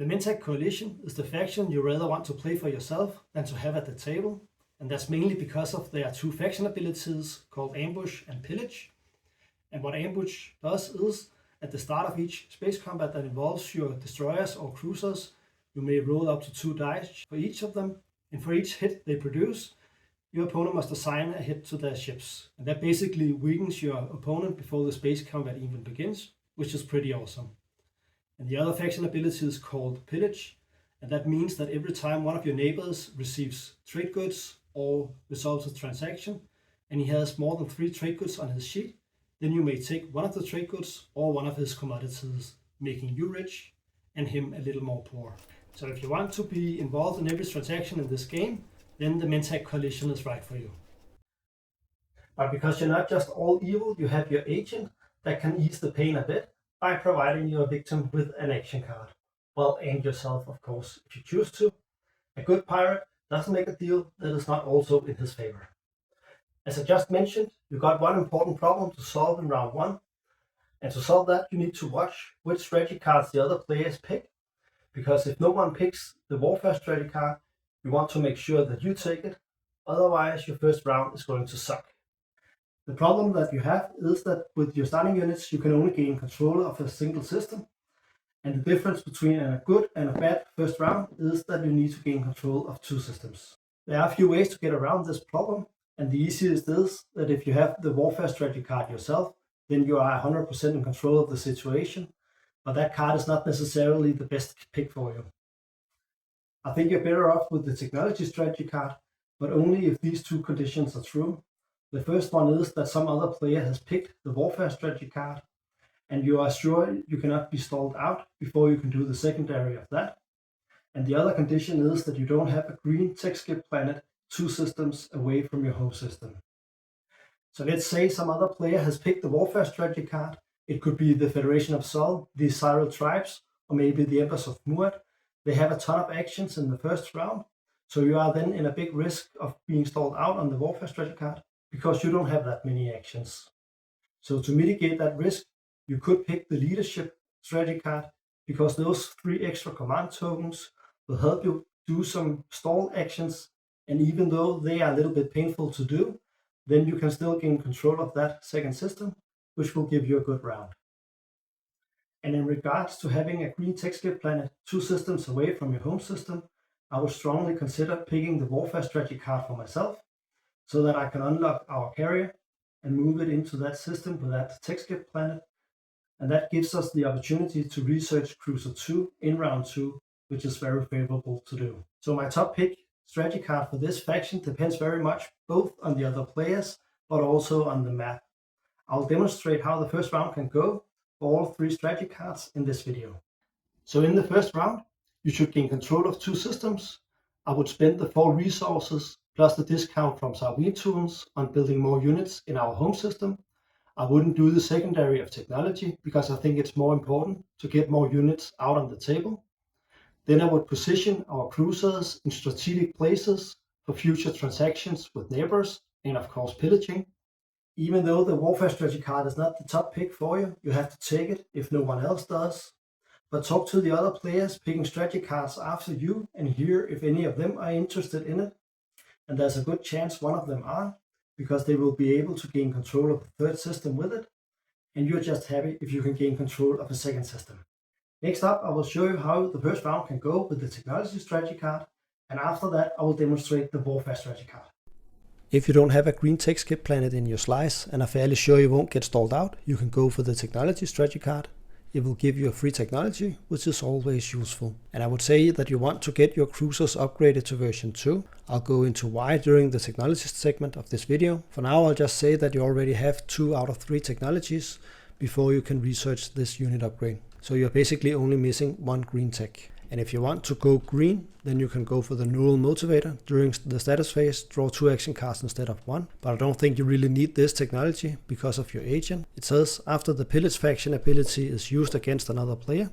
The Mentak coalition is the faction you rather want to play for yourself than to have at the table, and that's mainly because of their two faction abilities called Ambush and Pillage. And what Ambush does is, at the start of each space combat that involves your destroyers or cruisers, you may roll up to 2 dice for each of them, and for each hit they produce, your opponent must assign a hit to their ships. And that basically weakens your opponent before the space combat even begins, which is pretty awesome. And the other faction ability is called Pillage, and that means that every time one of your neighbors receives trade goods or resolves a transaction, and he has more than 3 trade goods on his sheet, then you may take one of the trade goods or one of his commodities, making you rich and him a little more poor. So if you want to be involved in every transaction in this game, then the Mentak coalition is right for you. But because you're not just all evil, you have your agent that can ease the pain a bit by providing your victim with an action card. Well, and yourself, of course, if you choose to. A good pirate doesn't make a deal that is not also in his favor. As I just mentioned, you got one important problem to solve in round 1. And to solve that, you need to watch which strategy cards the other players pick. Because if no one picks the warfare strategy card, you want to make sure that you take it. Otherwise, your first round is going to suck. The problem that you have is that with your starting units, you can only gain control of a single system. And the difference between a good and a bad first round is that you need to gain control of 2 systems. There are a few ways to get around this problem, and the easiest is that if you have the warfare strategy card yourself, then you are 100% in control of the situation, but that card is not necessarily the best pick for you. I think you're better off with the technology strategy card, but only if these 2 conditions are true. The first one is that some other player has picked the warfare strategy card, and you are sure you cannot be stalled out before you can do the secondary of that. And the other condition is that you don't have a green tech skip planet 2 systems away from your home system. So let's say some other player has picked the warfare strategy card. It could be the Federation of Sol, the Cyril Tribes, or maybe the Empress of Muad. They have a ton of actions in the first round, so you are then in a big risk of being stalled out on the warfare strategy card because you don't have that many actions. So to mitigate that risk, you could pick the leadership strategy card because those 3 extra command tokens will help you do some stall actions, and even though they are a little bit painful to do, then you can still gain control of that second system, which will give you a good round. And in regards to having a green tech skip planet 2 systems away from your home system, I would strongly consider picking the warfare strategy card for myself, so that I can unlock our carrier and move it into that system with that tech skip planet. And that gives us the opportunity to research Cruiser 2 in round 2, which is very favorable to do. So my top pick strategy card for this faction depends very much both on the other players, but also on the map. I'll demonstrate how the first round can go for all 3 strategy cards in this video. So in the first round, you should gain control of 2 systems. I would spend the 4 resources plus the discount from Sarween tools on building more units in our home system. I wouldn't do the secondary of technology because I think it's more important to get more units out on the table. Then I would position our cruisers in strategic places for future transactions with neighbors and of course pillaging. Even though the warfare strategy card is not the top pick for you, you have to take it if no one else does. But talk to the other players picking strategy cards after you and hear if any of them are interested in it. And there's a good chance one of them are, because they will be able to gain control of the 3rd system with it, and you're just happy if you can gain control of a 2nd system. Next up, I will show you how the first round can go with the technology strategy card, and after that I will demonstrate the warfare strategy card. If you don't have a green tech skip planet in your slice and are fairly sure you won't get stalled out, you can go for the technology strategy card. It will give you a free technology, which is always useful. And I would say that you want to get your cruisers upgraded to version 2. I'll go into why during the technology segment of this video. For now, I'll just say that you already have 2 out of 3 technologies before you can research this unit upgrade. So you're basically only missing 1 green tech. And if you want to go green, then you can go for the neural motivator. During the status phase, draw 2 action cards instead of 1. But I don't think you really need this technology because of your agent. It says after the pillage faction ability is used against another player,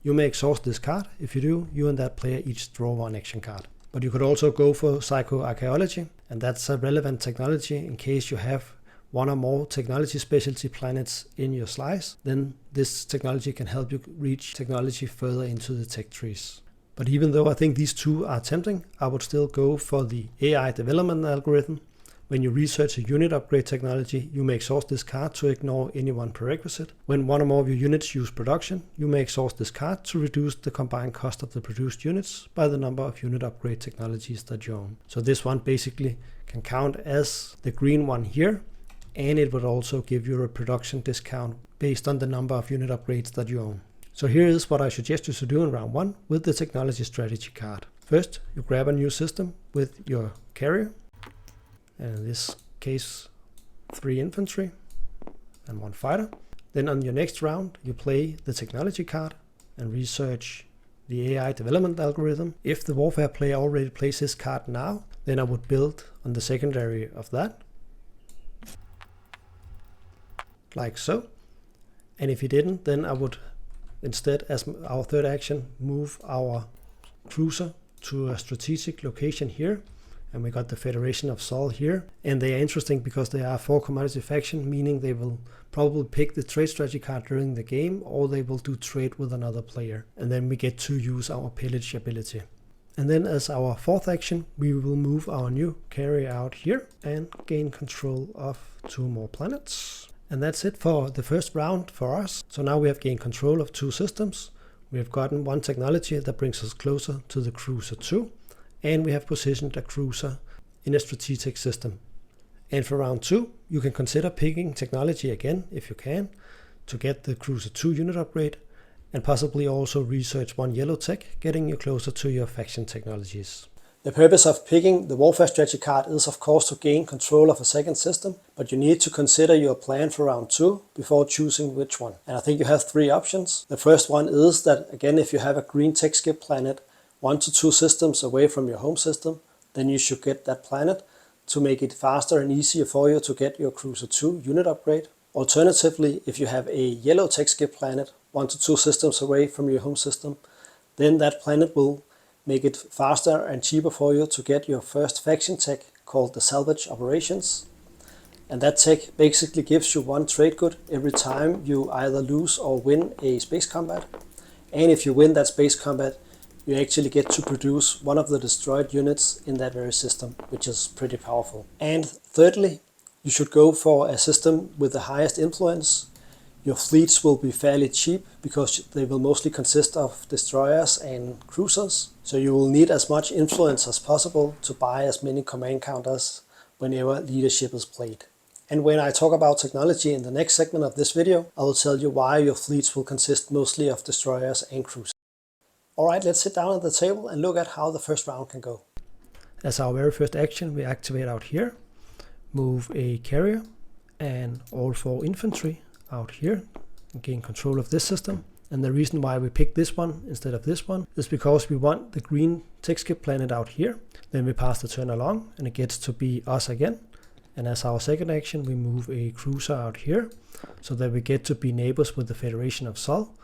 you may exhaust this card. If you do, you and that player each draw 1 action card. But you could also go for psychoarchaeology, and that's a relevant technology in case you have one or more technology specialty planets in your slice, then this technology can help you reach technology further into the tech trees. But even though I think these two are tempting, I would still go for the AI development algorithm. When you research a unit upgrade technology, you may exhaust this card to ignore any one prerequisite. When one or more of your units use production, you may exhaust this card to reduce the combined cost of the produced units by the number of unit upgrade technologies that you own. So this one basically can count as the green one here, and it would also give you a production discount based on the number of unit upgrades that you own. So here is what I suggest you to do in round 1 with the technology strategy card. First, you grab a new system with your carrier, and in this case 3 infantry and 1 fighter. Then on your next round you play the technology card and research the AI development algorithm. If the warfare player already plays this card now, then I would build on the secondary of that, like so. And if he didn't, then I would instead, as our third action, move our cruiser to a strategic location here. And we got the Federation of Sol here. And they are interesting because they are 4 commodity faction, meaning they will probably pick the trade strategy card during the game, or they will do trade with another player. And then we get to use our pillage ability. And then as our fourth action, we will move our new carrier out here and gain control of 2 more planets. And that's it for the first round for us. So now we have gained control of 2 systems. We have gotten 1 technology that brings us closer to the Cruiser 2. And we have positioned a cruiser in a strategic system. And for round 2, you can consider picking technology again, if you can, to get the Cruiser 2 unit upgrade, and possibly also research 1 yellow tech, getting you closer to your faction technologies. The purpose of picking the warfare strategy card is of course to gain control of a second system, but you need to consider your plan for round 2 before choosing which one. And I think you have 3 options. The first one is that, again, if you have a green tech skip planet 1 to 2 systems away from your home system, then you should get that planet to make it faster and easier for you to get your Cruiser 2 unit upgrade. Alternatively, if you have a yellow tech skip planet 1 to 2 systems away from your home system, then that planet will make it faster and cheaper for you to get your first faction tech called the salvage operations. And that tech basically gives you 1 trade good every time you either lose or win a space combat. And if you win that space combat, you actually get to produce 1 of the destroyed units in that very system, which is pretty powerful. And thirdly, you should go for a system with the highest influence. Your fleets will be fairly cheap because they will mostly consist of destroyers and cruisers. So you will need as much influence as possible to buy as many command counters whenever leadership is played. And when I talk about technology in the next segment of this video, I will tell you why your fleets will consist mostly of destroyers and cruisers. Alright, let's sit down at the table and look at how the first round can go. As our very first action, we activate out here, move a carrier and all 4 infantry out here and gain control of this system. And the reason why we picked this one instead of this one is because we want the green tech skip planet out here. Then we pass the turn along and it gets to be us again. And as our second action, we move a cruiser out here so that we get to be neighbors with the Federation of Sol.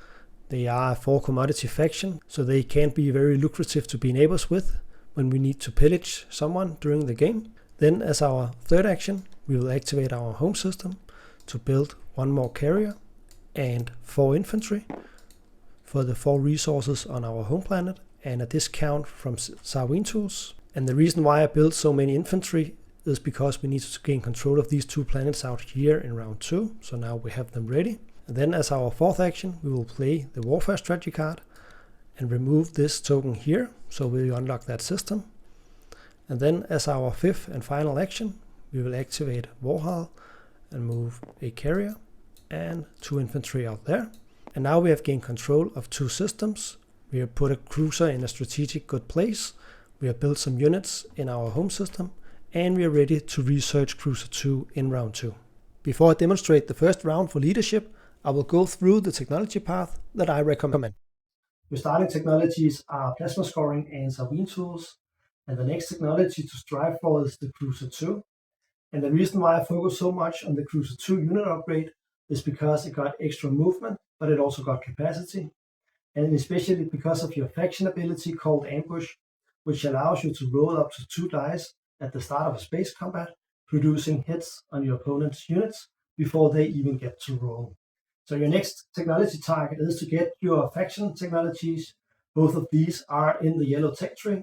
They are a 4 commodity faction, so they can be very lucrative to be neighbors with when we need to pillage someone during the game. Then as our third action, we will activate our home system to build 1 more carrier and 4 infantry for the 4 resources on our home planet and a discount from Sarween tools. And the reason why I built so many infantry is because we need to gain control of these 2 planets out here in round 2. So now we have them ready. And then as our fourth action, we will play the warfare strategy card and remove this token here, so we unlock that system. And then as our fifth and final action, we will activate Warhol and move a carrier and 2 infantry out there. And now we have gained control of 2 systems. We have put a cruiser in a strategic good place. We have built some units in our home system, and we are ready to research Cruiser 2 in round 2. Before I demonstrate the first round for leadership, I will go through the technology path that I recommend. Your starting technologies are plasma scoring and Sarween tools, and the next technology to strive for is the Cruiser 2. And the reason why I focus so much on the Cruiser 2 unit upgrade is because it got extra movement, but it also got capacity, and especially because of your faction ability called Ambush, which allows you to roll up to 2 dice at the start of a space combat, producing hits on your opponent's units before they even get to roll. So your next technology target is to get your faction technologies. Both of these are in the yellow tech tree,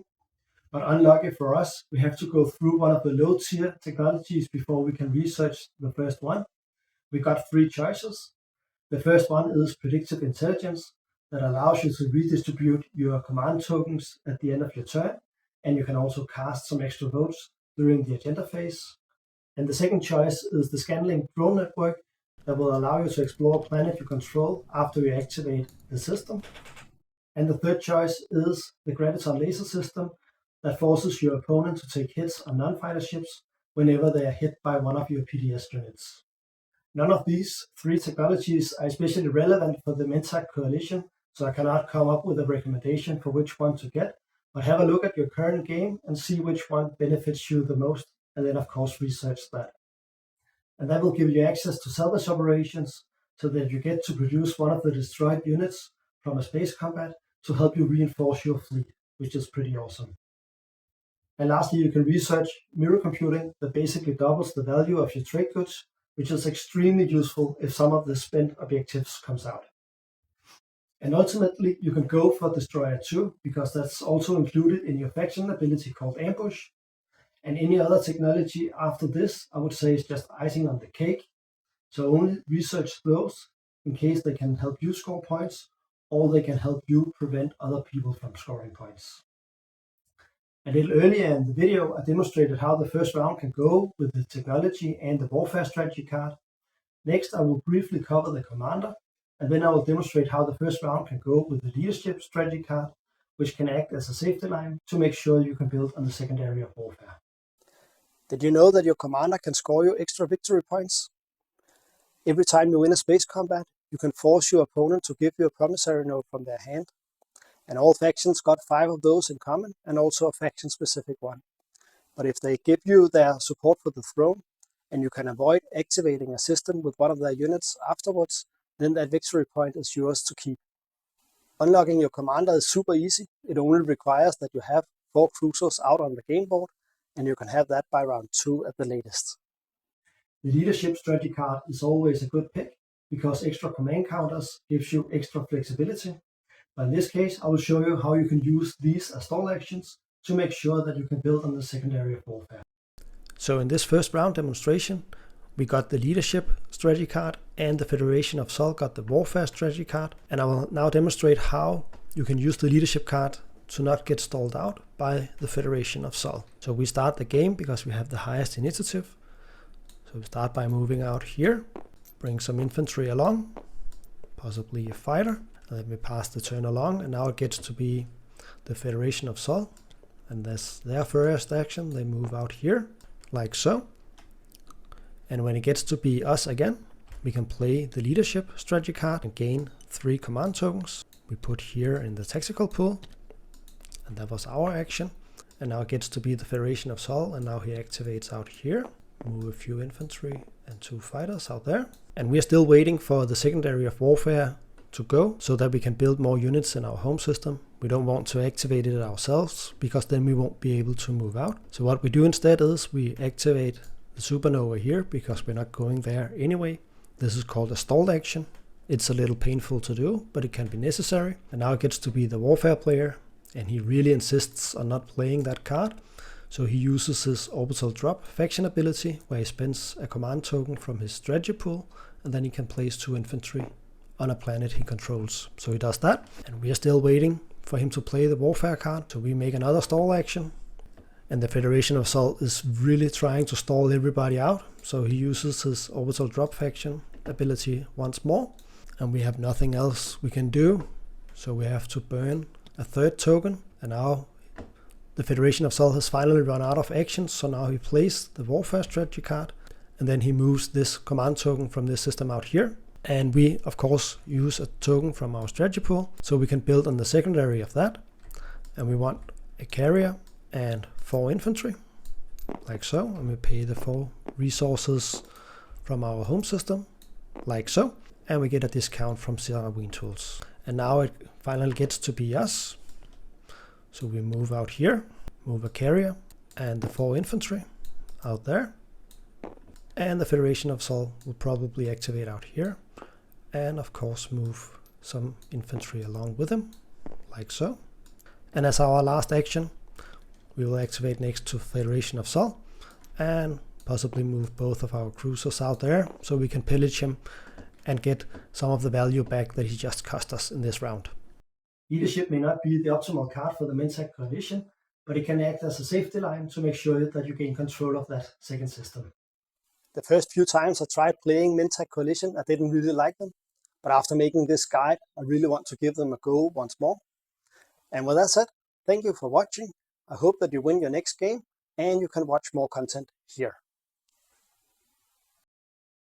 but unlucky for us, we have to go through one of the low tier technologies before we can research the first one. We got 3 choices. The first one is predictive intelligence that allows you to redistribute your command tokens at the end of your turn, and you can also cast some extra votes during the agenda phase. And the second choice is the scanning drone network that will allow you to explore a planet you control after you activate the system. And the third choice is the graviton laser system that forces your opponent to take hits on non-fighter ships whenever they are hit by one of your PDS units. None of these 3 technologies are especially relevant for the Mentak coalition, so I cannot come up with a recommendation for which one to get, but have a look at your current game and see which one benefits you the most, and then of course research that. And that will give you access to salvage operations so that you get to produce one of the destroyed units from a space combat to help you reinforce your fleet, which is pretty awesome. And lastly, you can research mirror computing that basically doubles the value of your trade goods, which is extremely useful if some of the spent objectives comes out. And ultimately, you can go for Destroyer 2, because that's also included in your faction ability called Ambush. And any other technology after this, I would say, is just icing on the cake. So only research those in case they can help you score points, or they can help you prevent other people from scoring points. A little earlier in the video, I demonstrated how the first round can go with the technology and the warfare strategy card. Next, I will briefly cover the commander, and then I will demonstrate how the first round can go with the leadership strategy card, which can act as a safety line to make sure you can build on the second area of warfare. Did you know that your commander can score you extra victory points? Every time you win a space combat, you can force your opponent to give you a promissory note from their hand. And all factions got 5 of those in common, and also a faction-specific one. But if they give you their support for the throne, and you can avoid activating a system with one of their units afterwards, then that victory point is yours to keep. Unlocking your commander is super easy. It only requires that you have 4 cruisers out on the game board, and you can have that by round 2 at the latest. The leadership strategy card is always a good pick, because extra command counters gives you extra flexibility. But in this case, I will show you how you can use these as stall actions to make sure that you can build on the second area of warfare. So in this first round demonstration, we got the leadership strategy card, and the Federation of Sol got the warfare strategy card. And I will now demonstrate how you can use the leadership card to not get stalled out by the Federation of Sol. So we start the game because we have the highest initiative. So we start by moving out here, bring some infantry along, possibly a fighter. Let me pass the turn along, and now it gets to be the Federation of Sol, and that's their first action. They move out here, like so. And when it gets to be us again, we can play the leadership strategy card and gain 3 command tokens. We put here in the tactical pool, and that was our action. And now it gets to be the Federation of Sol, and now he activates out here. Move a few infantry and 2 fighters out there. And we are still waiting for the second area of warfare to go, so that we can build more units in our home system. We don't want to activate it ourselves, because then we won't be able to move out. So what we do instead is we activate the supernova here, because we're not going there anyway. This is called a stalled action. It's a little painful to do, but it can be necessary. And now it gets to be the warfare player, and he really insists on not playing that card. So he uses his orbital drop faction ability, where he spends a command token from his strategy pool, and then he can place 2 infantry on a planet he controls. So he does that, and we are still waiting for him to play the warfare card. So we make another stall action, and the Federation of Sol is really trying to stall everybody out. So he uses his orbital drop faction ability once more, and we have nothing else we can do. So we have to burn a 3rd token, and now the Federation of Sol has finally run out of actions. So now he plays the warfare strategy card, and then he moves this command token from this system out here. And we, of course, use a token from our strategy pool, so we can build on the secondary of that. And we want a carrier and 4 infantry, like so. And we pay the 4 resources from our home system, like so. And we get a discount from Saraween Tools. And now it finally gets to be us. So we move out here, move a carrier and the 4 infantry out there. And the Federation of Sol will probably activate out here. And of course move some infantry along with him, like so. And as our last action, we will activate next to Federation of Sol and possibly move both of our cruisers out there so we can pillage him and get some of the value back that he just cost us in this round. Leadership may not be the optimal card for the Mentak coalition, but it can act as a safety line to make sure that you gain control of that second system. The first few times I tried playing Mentak Coalition, I didn't really like them, but after making this guide, I really want to give them a go once more. And with that said, thank you for watching. I hope that you win your next game and you can watch more content here.